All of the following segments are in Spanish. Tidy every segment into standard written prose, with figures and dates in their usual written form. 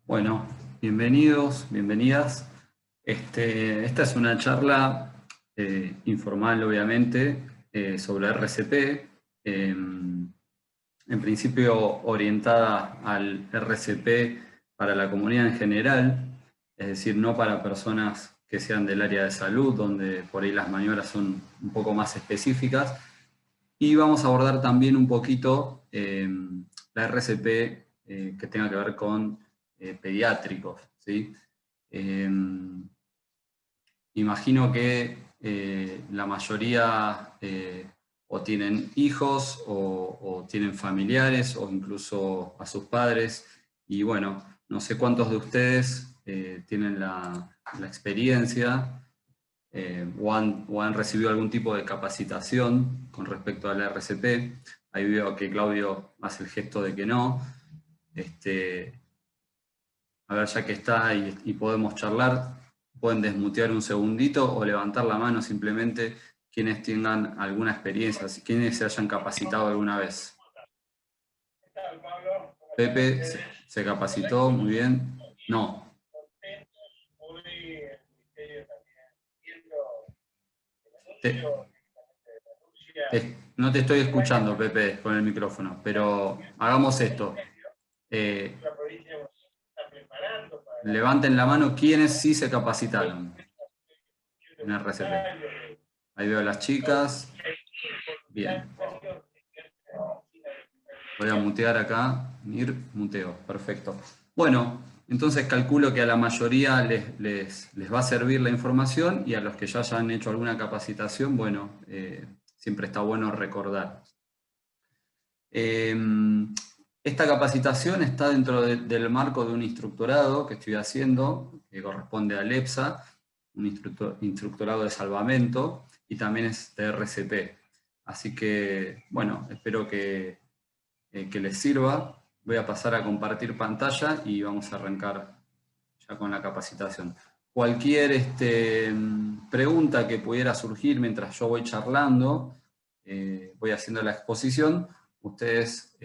Bueno, bienvenidos, bienvenidas. Esta es una charla informal, obviamente, sobre RCP, en principio orientada al RCP para la comunidad en general, es decir, no para personas que sean del área de salud, donde por ahí las maniobras son un poco más específicas. Y vamos a abordar también un poquito la RCP que tenga que ver con pediátricos, ¿sí? Imagino que la mayoría o tienen hijos o tienen familiares o incluso a sus padres. Y bueno, no sé cuántos de ustedes tienen la experiencia o han recibido algún tipo de capacitación con respecto a la RCP. Ahí veo que Claudio hace el gesto de que no. A ver, ya que está y podemos charlar, pueden desmutear un segundito o levantar la mano simplemente quienes tengan alguna experiencia, quienes se hayan capacitado alguna vez. Pepe se capacitó, muy bien. No. No te estoy escuchando, Pepe, con el micrófono, pero hagamos esto. Levanten la mano quienes sí se capacitaron en RCP. Ahí veo a las chicas. Bien. Voy a mutear acá. Mir, muteo. Perfecto. Bueno, entonces calculo que a la mayoría les va a servir la información y a los que ya hayan hecho alguna capacitación, bueno, siempre está bueno recordar. Esta capacitación está dentro del marco de un instructorado que estoy haciendo, que corresponde al EPSA, un instructorado de salvamento, y también es de RCP. Así que, bueno, espero que les sirva. Voy a pasar a compartir pantalla y vamos a arrancar ya con la capacitación. Cualquier pregunta que pudiera surgir mientras yo voy charlando, voy haciendo la exposición, ustedes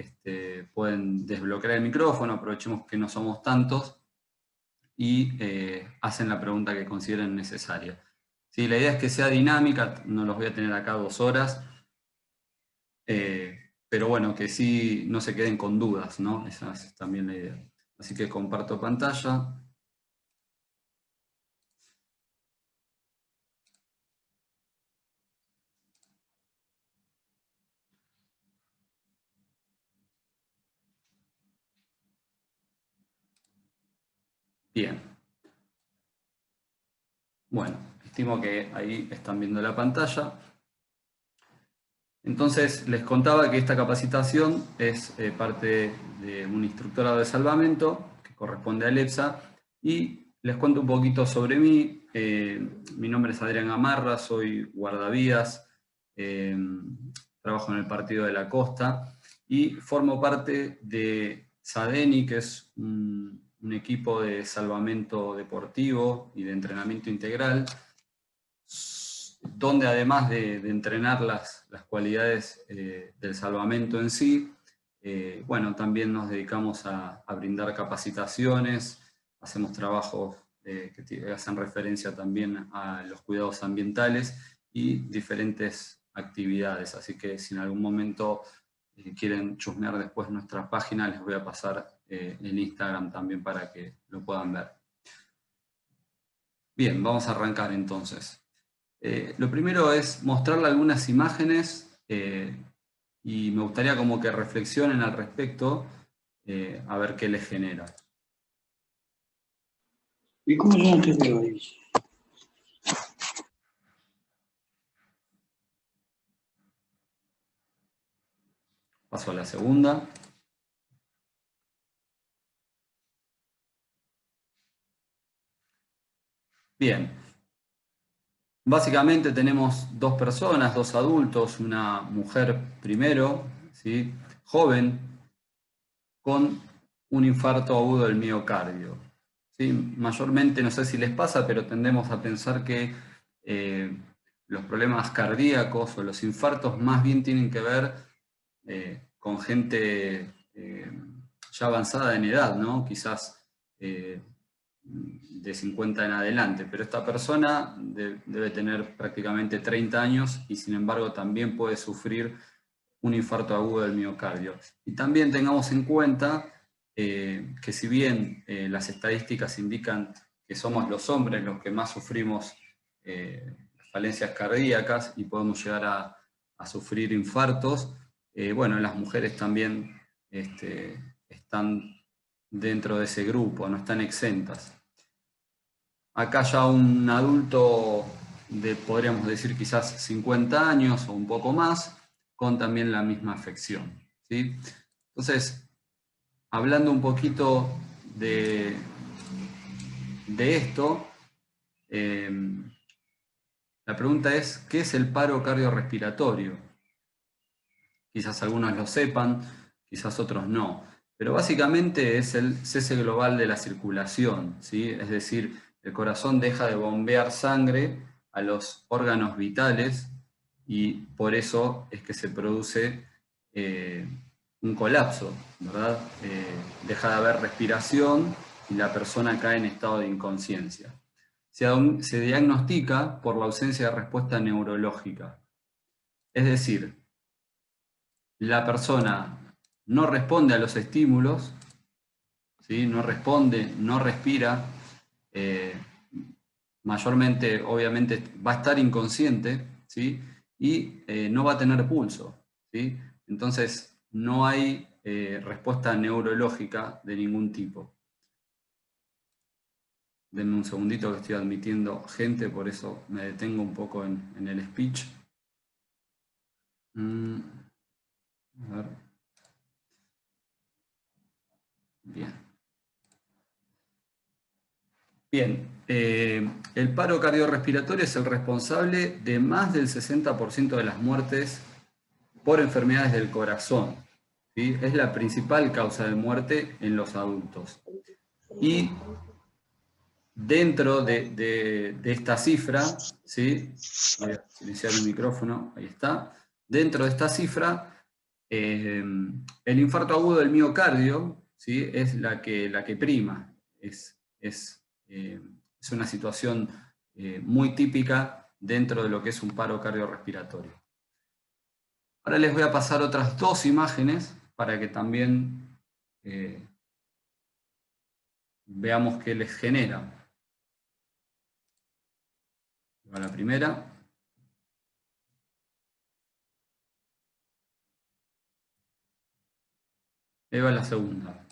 pueden desbloquear el micrófono, aprovechemos que no somos tantos, y hacen la pregunta que consideren necesaria. ¿Sí? La idea es que sea dinámica, no los voy a tener acá 2 horas, pero bueno, que sí no se queden con dudas, ¿no? Esa es también la idea. Así que comparto pantalla. Bien. Bueno, estimo que ahí están viendo la pantalla. Entonces, les contaba que esta capacitación es parte de un instructorado de salvamento que corresponde al EPSA, y les cuento un poquito sobre mí. Mi nombre es Adrián Gamarra, soy guardavías, trabajo en el Partido de la Costa y formo parte de SADENI, que es un equipo de salvamento deportivo y de entrenamiento integral, donde además de entrenar las cualidades del salvamento en sí, bueno, también nos dedicamos a brindar capacitaciones, hacemos trabajos que hacen referencia también a los cuidados ambientales y diferentes actividades. Así que si en algún momento quieren chusmear después nuestra página, les voy a pasar el Instagram también para que lo puedan ver. Bien, vamos a arrancar entonces. Lo primero es mostrarle algunas imágenes y me gustaría como que reflexionen al respecto a ver qué les genera. ¿Y cómo yo no te veo ahí? Paso a la segunda. Bien. Básicamente tenemos 2 personas, 2 adultos, una mujer primero, ¿sí? Joven, con un infarto agudo del miocardio. ¿Sí? Mayormente, no sé si les pasa, pero tendemos a pensar que los problemas cardíacos o los infartos más bien tienen que ver con gente ya avanzada en edad, ¿no? Quizás de 50 en adelante, pero esta persona debe tener prácticamente 30 años y sin embargo también puede sufrir un infarto agudo del miocardio. Y también tengamos en cuenta que si bien las estadísticas indican que somos los hombres los que más sufrimos falencias cardíacas y podemos llegar a sufrir infartos, bueno, las mujeres también están dentro de ese grupo, no están exentas. Acá ya un adulto de, podríamos decir, quizás 50 años o un poco más, con también la misma afección, ¿sí? Entonces, hablando un poquito de esto, la pregunta es, ¿qué es el paro cardiorrespiratorio? Quizás algunos lo sepan, quizás otros no, pero básicamente es el cese global de la circulación, ¿sí? Es decir, el corazón deja de bombear sangre a los órganos vitales y por eso es que se produce un colapso, ¿verdad? Deja de haber respiración y la persona cae en estado de inconsciencia. Se diagnostica por la ausencia de respuesta neurológica. Es decir, la persona no responde a los estímulos, ¿sí? No responde, no respira, mayormente, obviamente, va a estar inconsciente, ¿sí? Y no va a tener pulso, ¿sí? Entonces, no hay respuesta neurológica de ningún tipo. Denme un segundito que estoy admitiendo gente, por eso me detengo un poco en el speech. A ver. Bien. Bien, el paro cardiorrespiratorio es el responsable de más del 60% de las muertes por enfermedades del corazón, ¿sí? Es la principal causa de muerte en los adultos. Y dentro de esta cifra, ¿sí? Voy a silenciar el micrófono, ahí está. Dentro de esta cifra, el infarto agudo del miocardio, ¿sí? Es la que prima, es una situación muy típica dentro de lo que es un paro cardiorrespiratorio. Ahora les voy a pasar otras dos imágenes para que también veamos qué les genera. Va la primera. Ahí va la segunda.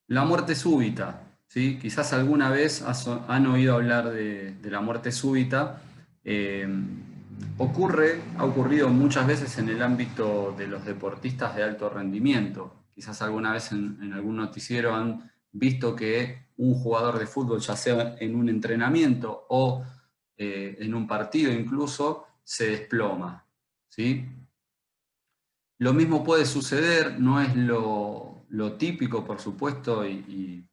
La muerte súbita, ¿sí? Quizás alguna vez han oído hablar de la muerte súbita. Ha ocurrido muchas veces en el ámbito de los deportistas de alto rendimiento. Quizás alguna vez en algún noticiero han visto que un jugador de fútbol, ya sea en un entrenamiento o en un partido incluso, se desploma, ¿sí? Lo mismo puede suceder, no es lo típico, por supuesto, y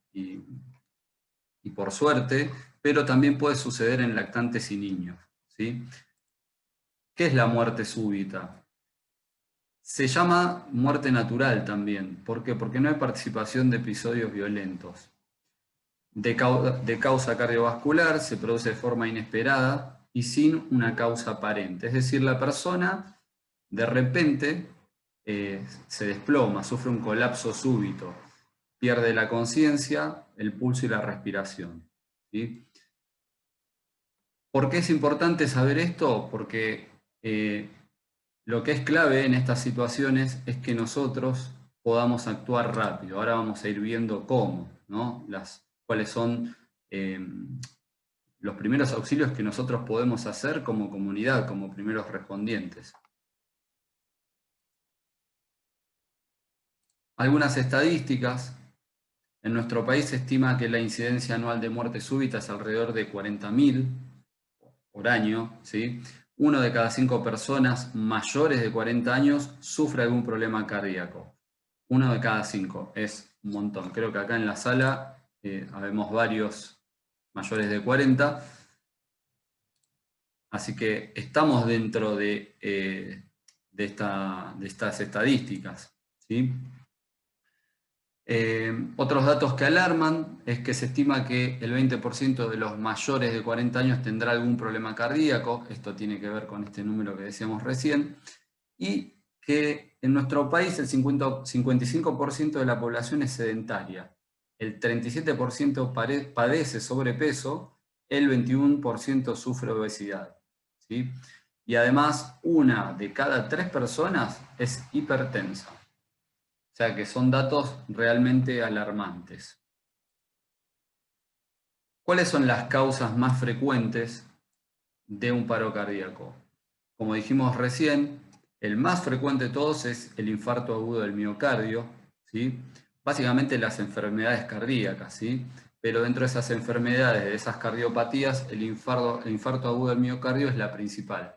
por suerte, pero también puede suceder en lactantes y niños, ¿sí? ¿Qué es la muerte súbita? Se llama muerte natural también. ¿Por qué? Porque no hay participación de episodios violentos. De causa cardiovascular, se produce de forma inesperada y sin una causa aparente. Es decir, la persona de repente se desploma, sufre un colapso súbito, pierde la conciencia, el pulso y la respiración, ¿sí? ¿Por qué es importante saber esto? Porque lo que es clave en estas situaciones es que nosotros podamos actuar rápido. Ahora vamos a ir viendo cómo, ¿no? Cuáles son los primeros auxilios que nosotros podemos hacer como comunidad, como primeros respondientes. Algunas estadísticas. En nuestro país se estima que la incidencia anual de muerte súbita es alrededor de 40.000 por año, ¿sí? 1 de cada 5 personas mayores de 40 años sufre algún problema cardíaco. 1 de cada 5, es un montón. Creo que acá en la sala habemos varios mayores de 40, así que estamos dentro de estas estadísticas. ¿sí? Otros datos que alarman es que se estima que el 20% de los mayores de 40 años tendrá algún problema cardíaco, esto tiene que ver con este número que decíamos recién, y que en nuestro país el 55% de la población es sedentaria, el 37% padece sobrepeso, el 21% sufre obesidad, ¿sí? Y además, 1 de cada 3 personas es hipertensa. O sea que son datos realmente alarmantes. ¿Cuáles son las causas más frecuentes de un paro cardíaco? Como dijimos recién, el más frecuente de todos es el infarto agudo del miocardio, ¿sí? Básicamente las enfermedades cardíacas, ¿sí? Pero dentro de esas enfermedades, de esas cardiopatías, el infarto agudo del miocardio es la principal.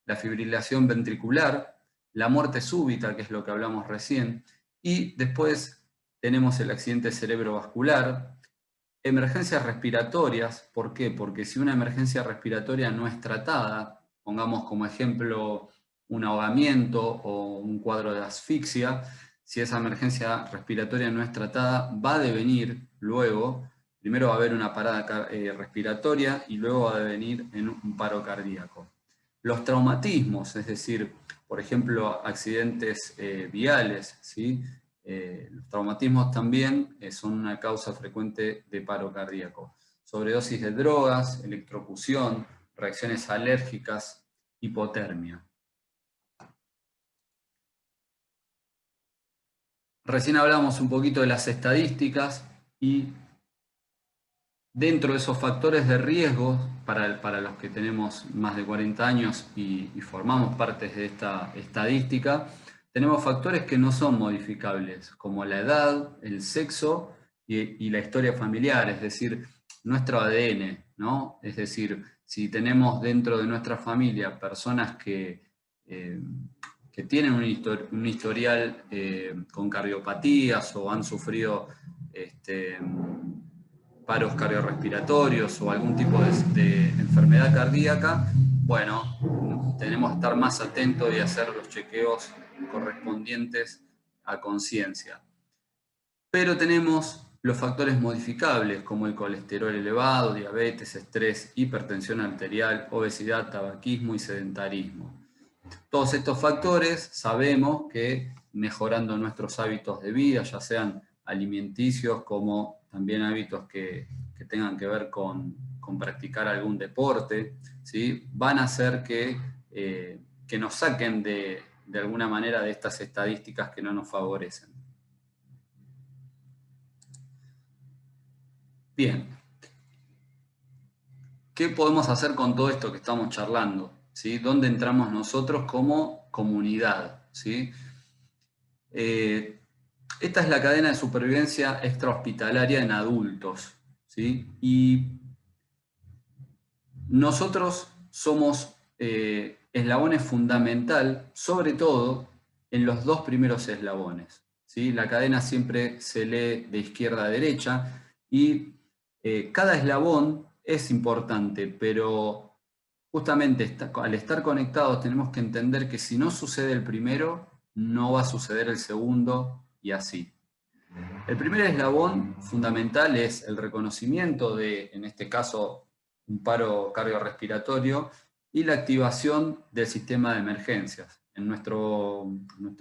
La fibrilación ventricular, la muerte súbita, que es lo que hablamos recién, y después tenemos el accidente cerebrovascular, emergencias respiratorias. ¿Por qué? Porque si una emergencia respiratoria no es tratada, pongamos como ejemplo un ahogamiento o un cuadro de asfixia, si esa emergencia respiratoria no es tratada, va a devenir luego, primero va a haber una parada respiratoria y luego va a devenir en un paro cardíaco. Los traumatismos, es decir, por ejemplo, accidentes viales, ¿sí? Los traumatismos también son una causa frecuente de paro cardíaco. Sobredosis de drogas, electrocución, reacciones alérgicas, hipotermia. Recién hablamos un poquito de las estadísticas y dentro de esos factores de riesgo para los que tenemos más de 40 años y formamos parte de esta estadística, tenemos factores que no son modificables, como la edad, el sexo y la historia familiar, es decir, nuestro ADN, ¿no? Es decir, si tenemos dentro de nuestra familia personas que tienen un historial con cardiopatías o han sufrido paros cardiorrespiratorios o algún tipo de enfermedad cardíaca, bueno, tenemos que estar más atentos y hacer los chequeos correspondientes a conciencia. Pero tenemos los factores modificables como el colesterol elevado, diabetes, estrés, hipertensión arterial, obesidad, tabaquismo y sedentarismo. Todos estos factores sabemos que mejorando nuestros hábitos de vida, ya sean alimenticios como también hábitos que tengan que ver con practicar algún deporte, ¿sí? Van a hacer que nos saquen de alguna manera de estas estadísticas que no nos favorecen. Bien. ¿Qué podemos hacer con todo esto que estamos charlando? ¿Sí? ¿Dónde entramos nosotros como comunidad? ¿Sí? Esta es la cadena de supervivencia extrahospitalaria en adultos, ¿sí? Y nosotros somos eslabones fundamental, sobre todo en los 2 primeros eslabones, ¿sí? La cadena siempre se lee de izquierda a derecha y cada eslabón es importante, pero justamente al estar conectados tenemos que entender que si no sucede el primero, no va a suceder el segundo y así. El primer eslabón fundamental es el reconocimiento de, en este caso, un paro cardiorrespiratorio y la activación del sistema de emergencias. En nuestro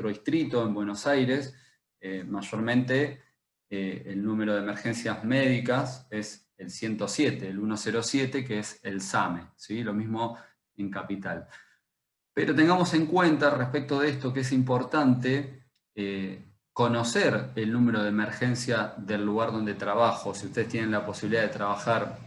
distrito, en Buenos Aires, mayormente el número de emergencias médicas es el 107, el 107, que es el SAME, ¿sí? Lo mismo en Capital. Pero tengamos en cuenta respecto de esto que es importante conocer el número de emergencia del lugar donde trabajo. Si ustedes tienen la posibilidad de trabajar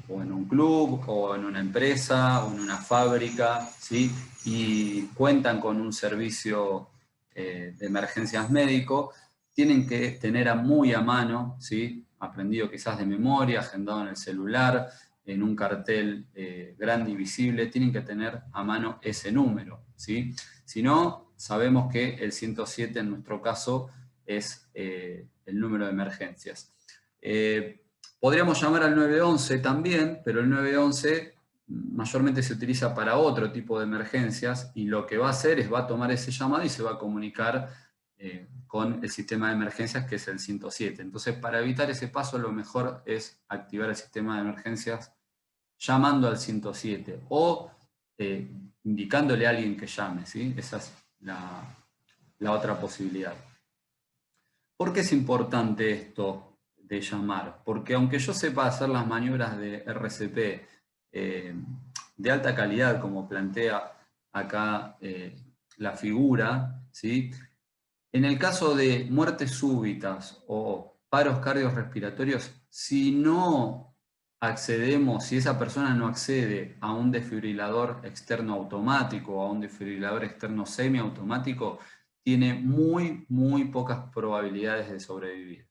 o en un club, o en una empresa, o en una fábrica, ¿sí? Y cuentan con un servicio de emergencias médico, tienen que tener muy a mano, ¿sí? Aprendido quizás de memoria, agendado en el celular, en un cartel grande y visible, tienen que tener a mano ese número, ¿sí? Si no, sabemos que el 107 en nuestro caso es el número de emergencias. Podríamos llamar al 911 también, pero el 911 mayormente se utiliza para otro tipo de emergencias y lo que va a hacer es va a tomar ese llamado y se va a comunicar con el sistema de emergencias, que es el 107. Entonces, para evitar ese paso, lo mejor es activar el sistema de emergencias llamando al 107 o indicándole a alguien que llame, ¿sí? Esa es la otra posibilidad. ¿Por qué es importante esto de llamar? Porque aunque yo sepa hacer las maniobras de RCP de alta calidad, como plantea acá la figura, ¿sí? En el caso de muertes súbitas o paros cardiorrespiratorios, si no accedemos, si esa persona no accede a un desfibrilador externo automático o a un desfibrilador externo semiautomático, tiene muy pocas probabilidades de sobrevivir.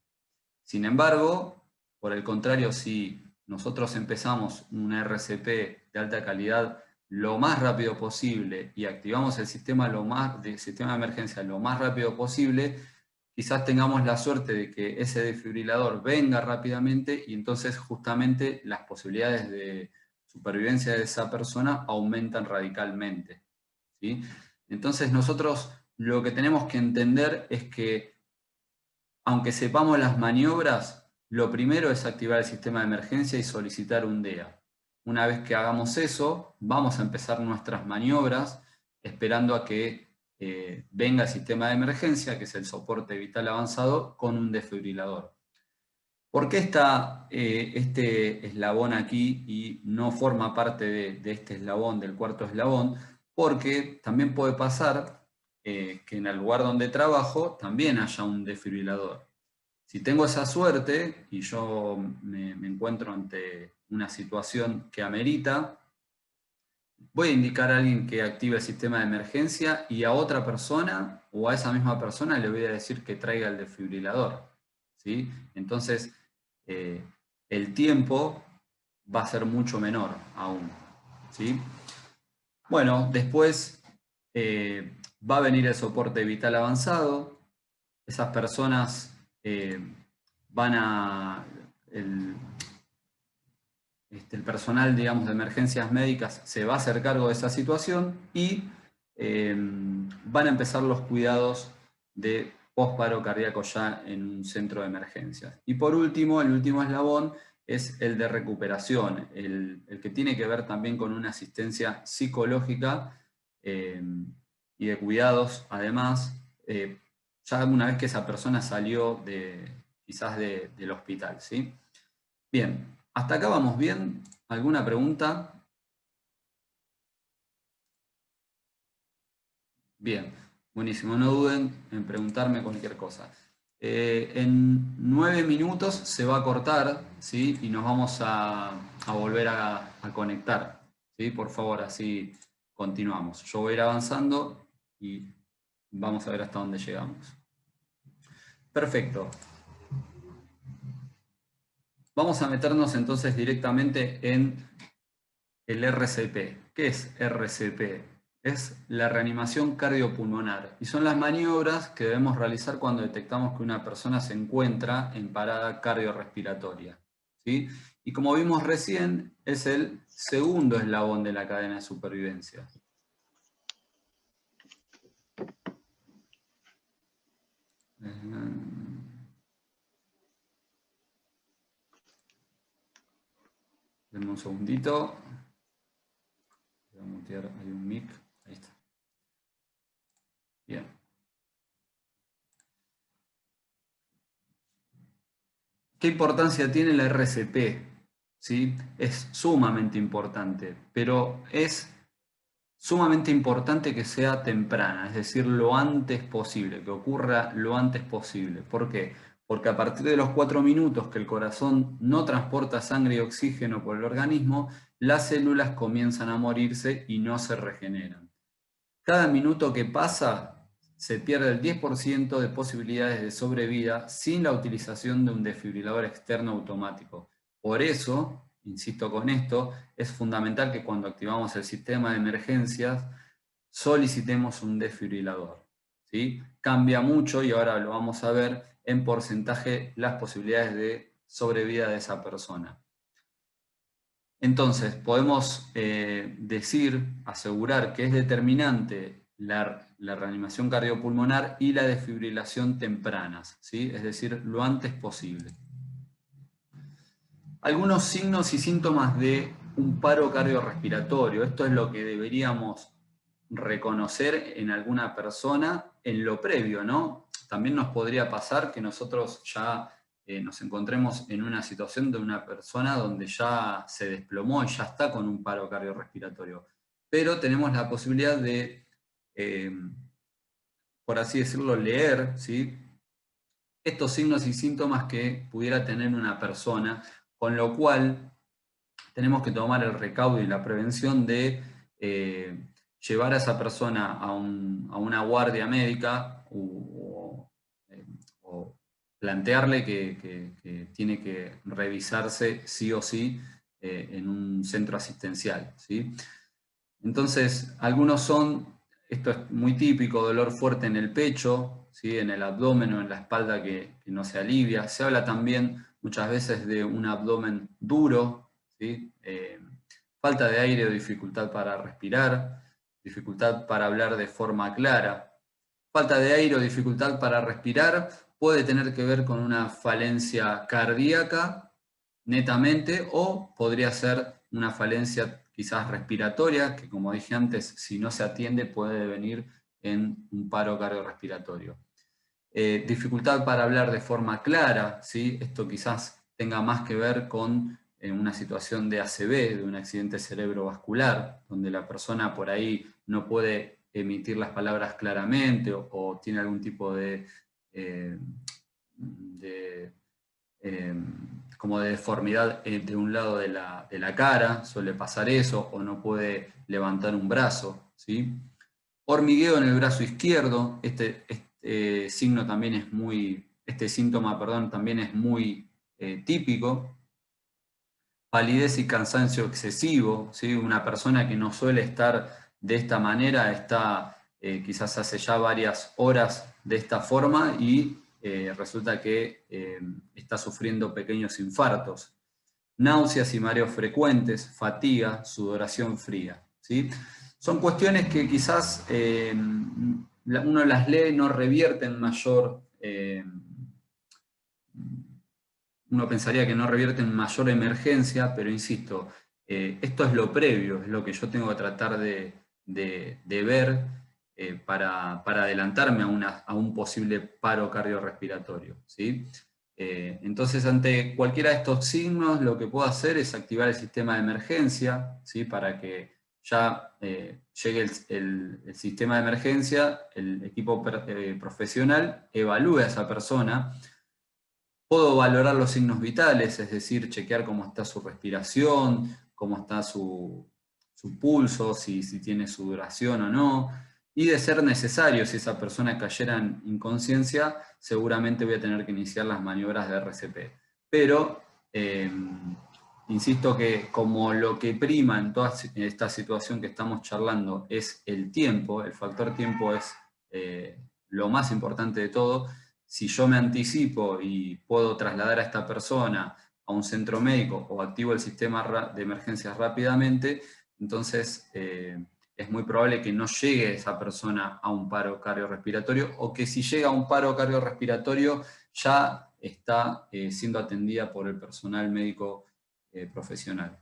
Sin embargo, por el contrario, si nosotros empezamos una RCP de alta calidad lo más rápido posible y activamos el sistema de emergencia lo más rápido posible, quizás tengamos la suerte de que ese desfibrilador venga rápidamente y entonces justamente las posibilidades de supervivencia de esa persona aumentan radicalmente, ¿sí? Entonces nosotros lo que tenemos que entender es que aunque sepamos las maniobras, lo primero es activar el sistema de emergencia y solicitar un DEA. Una vez que hagamos eso, vamos a empezar nuestras maniobras esperando a que venga el sistema de emergencia, que es el soporte vital avanzado, con un desfibrilador. ¿Por qué está este eslabón aquí y no forma parte de este eslabón, del cuarto eslabón? Porque también puede pasar que en el lugar donde trabajo también haya un desfibrilador. Si tengo esa suerte y yo me encuentro ante una situación que amerita, voy a indicar a alguien que active el sistema de emergencia y a otra persona o a esa misma persona le voy a decir que traiga el desfibrilador, ¿sí? Entonces, el tiempo va a ser mucho menor aún, ¿sí? Bueno, después va a venir el soporte vital avanzado. Esas personas van a... el personal, digamos, de emergencias médicas se va a hacer cargo de esa situación y van a empezar los cuidados de posparo cardíaco ya en un centro de emergencias. Y por último, el último eslabón es el de recuperación, el que tiene que ver también con una asistencia psicológica y de cuidados, además, ya una vez que esa persona salió quizás del hospital, ¿sí? Bien, hasta acá vamos bien. ¿Alguna pregunta? Bien, buenísimo. No duden en preguntarme cualquier cosa. En 9 minutos se va a cortar, ¿sí? Y nos vamos a volver a conectar, ¿sí? Por favor, así continuamos. Yo voy a ir avanzando y vamos a ver hasta dónde llegamos. Perfecto. Vamos a meternos entonces directamente en el RCP. ¿Qué es RCP? Es la reanimación cardiopulmonar y son las maniobras que debemos realizar cuando detectamos que una persona se encuentra en parada cardiorrespiratoria, ¿sí? Y como vimos recién, es el segundo eslabón de la cadena de supervivencia. Denme un segundito. Voy a mutear, hay un mic. Ahí está. Bien. ¿Qué importancia tiene la RCP? ¿Sí? Es sumamente importante, pero es sumamente importante que sea temprana, es decir, lo antes posible, que ocurra lo antes posible. ¿Por qué? Porque a partir de los 4 minutos que el corazón no transporta sangre y oxígeno por el organismo, las células comienzan a morirse y no se regeneran. Cada minuto que pasa se pierde el 10% de posibilidades de sobrevida sin la utilización de un desfibrilador externo automático. Por eso, insisto con esto, es fundamental que cuando activamos el sistema de emergencias solicitemos un desfibrilador, ¿sí? Cambia mucho, y ahora lo vamos a ver, en porcentaje las posibilidades de sobrevida de esa persona. Entonces, podemos asegurar que es determinante la reanimación cardiopulmonar y la desfibrilación tempranas, ¿sí? Es decir, lo antes posible. Algunos signos y síntomas de un paro cardiorrespiratorio. Esto es lo que deberíamos reconocer en alguna persona en lo previo, ¿no? También nos podría pasar que nosotros ya nos encontremos en una situación de una persona donde ya se desplomó y ya está con un paro cardiorrespiratorio. Pero tenemos la posibilidad de, por así decirlo, leer, ¿sí?, estos signos y síntomas que pudiera tener una persona, con lo cual tenemos que tomar el recaudo y la prevención de llevar a esa persona a una guardia médica o plantearle que tiene que revisarse sí o sí en un centro asistencial, ¿sí? Entonces, algunos son, esto es muy típico, dolor fuerte en el pecho, ¿sí?, en el abdomen o en la espalda que no se alivia. Se habla también muchas veces de un abdomen duro, ¿sí? Falta de aire o dificultad para respirar, dificultad para hablar de forma clara. Falta de aire o dificultad para respirar puede tener que ver con una falencia cardíaca netamente, o podría ser una falencia quizás respiratoria, que como dije antes, si no se atiende puede devenir en un paro cardiorrespiratorio. Dificultad para hablar de forma clara, ¿sí? Esto quizás tenga más que ver con una situación de ACV, de un accidente cerebrovascular, donde la persona por ahí no puede emitir las palabras claramente o tiene algún tipo como de deformidad de un lado de la cara, suele pasar eso, o no puede levantar un brazo, ¿sí? Hormigueo en el brazo izquierdo, este síntoma también es muy típico. Palidez y cansancio excesivo, ¿sí? Una persona que no suele estar de esta manera está quizás hace ya varias horas de esta forma y resulta que está sufriendo pequeños infartos. Náuseas y mareos frecuentes, fatiga, sudoración fría, ¿sí? Son cuestiones que quizás uno las lee y no revierten mayor... uno pensaría que no revierte en mayor emergencia, pero insisto, esto es lo previo, es lo que yo tengo que tratar de ver para adelantarme a un posible paro cardiorrespiratorio, ¿sí? Entonces, ante cualquiera de estos signos, lo que puedo hacer es activar el sistema de emergencia, ¿sí?, para que ya llegue el sistema de emergencia, el equipo profesional evalúe a esa persona. Puedo valorar los signos vitales, es decir, chequear cómo está su respiración, cómo está su pulso, si tiene sudoración o no. Y de ser necesario, si esa persona cayera en inconsciencia, seguramente voy a tener que iniciar las maniobras de RCP. Pero, insisto que como lo que prima en toda esta situación que estamos charlando es el tiempo, el factor tiempo es lo más importante de todo. Si yo me anticipo y puedo trasladar a esta persona a un centro médico o activo el sistema de emergencias rápidamente, entonces es muy probable que no llegue esa persona a un paro cardiorrespiratorio, o que si llega a un paro cardiorrespiratorio ya está siendo atendida por el personal médico profesional.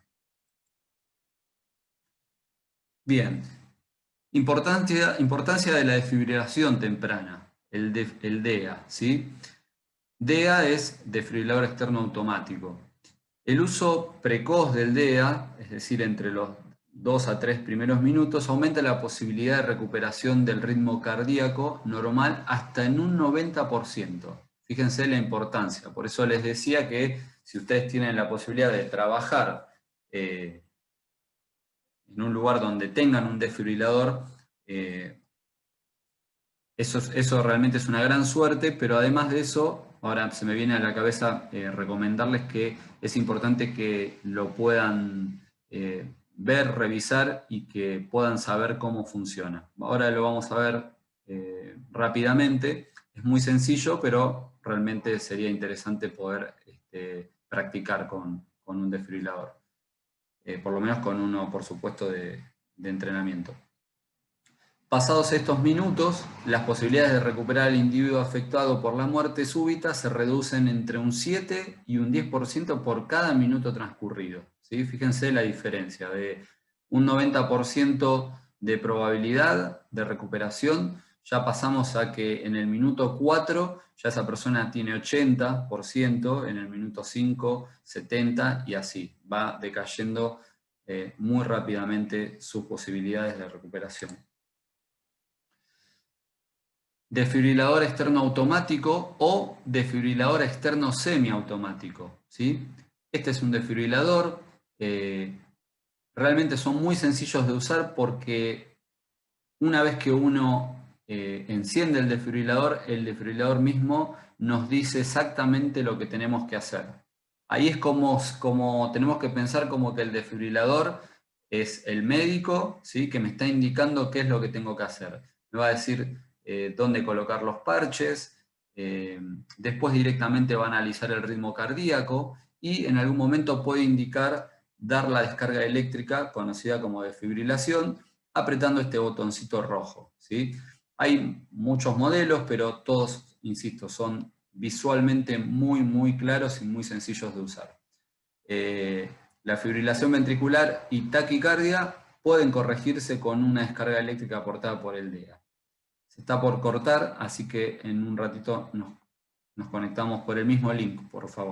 Bien, importancia de la desfibrilación temprana, el DEA, ¿sí? DEA es desfibrilador externo automático. El uso precoz del DEA, es decir, entre los 2 a 3 primeros minutos, aumenta la posibilidad de recuperación del ritmo cardíaco normal hasta en un 90%. Fíjense la importancia. Por eso les decía que si ustedes tienen la posibilidad de trabajar en un lugar donde tengan un desfibrilador, eso realmente es una gran suerte, pero además de eso, ahora se me viene a la cabeza recomendarles que es importante que lo puedan ver, revisar y que puedan saber cómo funciona. Ahora lo vamos a ver rápidamente. Es muy sencillo, pero realmente sería interesante poder practicar con un desfibrilador. Por lo menos con uno, por supuesto, de entrenamiento. Pasados estos minutos, las posibilidades de recuperar al individuo afectado por la muerte súbita se reducen entre un 7 y un 10% por cada minuto transcurrido, ¿sí? Fíjense la diferencia, de un 90% de probabilidad de recuperación, ya pasamos a que en el minuto 4 ya esa persona tiene 80%, en el minuto 5, 70%, y así va decayendo muy rápidamente sus posibilidades de recuperación. Desfibrilador externo automático o desfibrilador externo semiautomático, ¿sí? Este es un desfibrilador, realmente son muy sencillos de usar porque una vez que uno enciende el desfibrilador mismo nos dice exactamente lo que tenemos que hacer. Ahí es como tenemos que pensar como que el desfibrilador es el médico, ¿sí? Que me está indicando qué es lo que tengo que hacer. Me va a decir dónde colocar los parches, después directamente va a analizar el ritmo cardíaco y en algún momento puede indicar dar la descarga eléctrica, conocida como desfibrilación, apretando este botoncito rojo, ¿sí? Hay muchos modelos, pero todos, insisto, son visualmente muy claros y muy sencillos de usar. La fibrilación ventricular y taquicardia pueden corregirse con una descarga eléctrica aportada por el DEA. Se está por cortar, así que en un ratito nos conectamos por el mismo link, por favor.